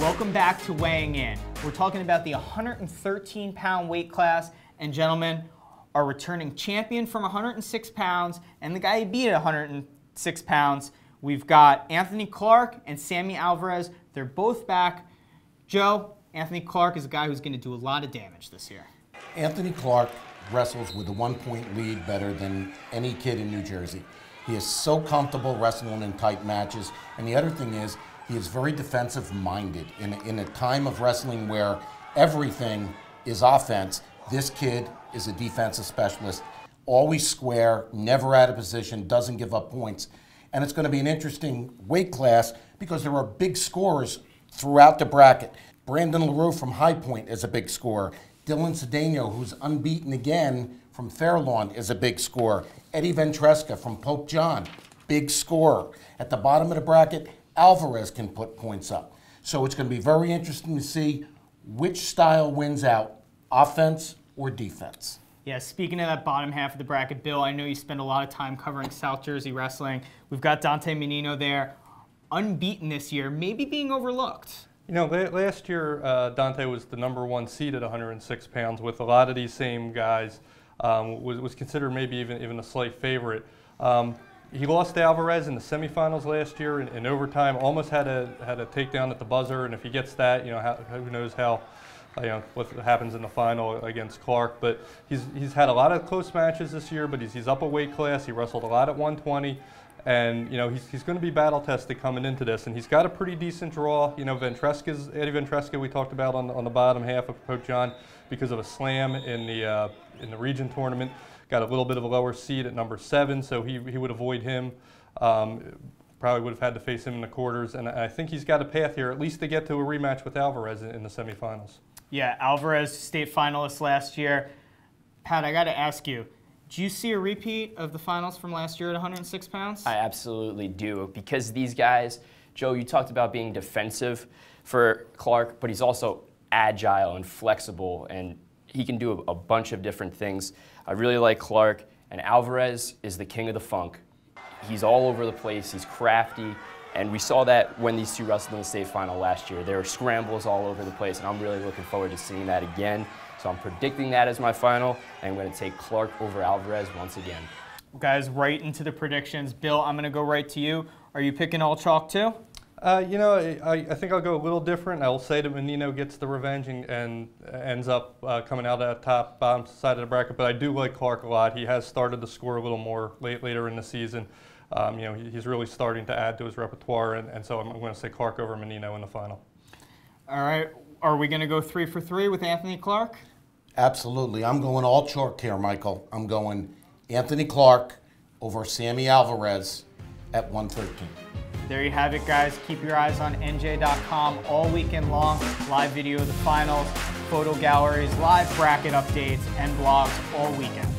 Welcome back to Weighing In. We're talking about the 113-pound weight class, and gentlemen, our returning champion from 106 pounds and the guy he beat at 106 pounds, we've got Anthony Clark and Sammy Alvarez. They're both back. Joe, Anthony Clark is a guy who's going to do a lot of damage this year. Anthony Clark wrestles with a 1-point lead better than any kid in New Jersey. He is so comfortable wrestling in tight matches, and the other thing is, he is very defensive-minded. In a time of wrestling where everything is offense, this kid is a defensive specialist, always square, never out of position, doesn't give up points. And it's going to be an interesting weight class because there are big scorers throughout the bracket. Brandon LaRue from High Point is a big scorer. Dylan Cedeno, who's unbeaten again from Fairlawn, is a big scorer. Eddie Ventresca from Pope John, big scorer. At the bottom of the bracket, Alvarez can put points up. So it's going to be very interesting to see which style wins out, offense or defense. Yeah, speaking of that bottom half of the bracket, Bill, I know you spend a lot of time covering South Jersey wrestling. We've got Dante Menino there, unbeaten this year, maybe being overlooked. You know, last year, Dante was the #1 seed at 106 pounds with a lot of these same guys. Was considered maybe even a slight favorite. He lost to Alvarez in the semifinals last year in overtime. Almost had a takedown at the buzzer, and if he gets that, who knows how, what happens in the final against Clark. But he's had a lot of close matches this year. But he's up a weight class. He wrestled a lot at 120, and he's going to be battle tested coming into this. And he's got a pretty decent draw. Eddie Ventresca we talked about on the bottom half of Pope John because of a slam in the region tournament. Got a little bit of a lower seed at #7, so he would avoid him. Probably would have had to face him in the quarters, and I think he's got a path here, at least to get to a rematch with Alvarez in the semifinals. Yeah, Alvarez, state finalist last year. Pat, I got to ask you, do you see a repeat of the finals from last year at 106 pounds? I absolutely do, because these guys, Joe, you talked about being defensive for Clark, but he's also agile and flexible, and he can do a bunch of different things. I really like Clark, and Alvarez is the king of the funk. He's all over the place, he's crafty, and we saw that when these two wrestled in the state final last year. There were scrambles all over the place, and I'm really looking forward to seeing that again. So I'm predicting that as my final, and I'm going to take Clark over Alvarez once again. Guys, right into the predictions. Bill, I'm going to go right to you. Are you picking all chalk too? I think I'll go a little different. I'll say that Menino gets the revenge and ends up coming out at that bottom side of the bracket, but I do like Clark a lot. He has started to score a little more later in the season. He's really starting to add to his repertoire, and so I'm going to say Clark over Menino in the final. All right. Are we going to go 3 for 3 with Anthony Clark? Absolutely. I'm going all chalk here, Michael. I'm going Anthony Clark over Sammy Alvarez at 113. There you have it, guys. Keep your eyes on NJ.com all weekend long. Live video of the finals, photo galleries, live bracket updates, and blogs all weekend.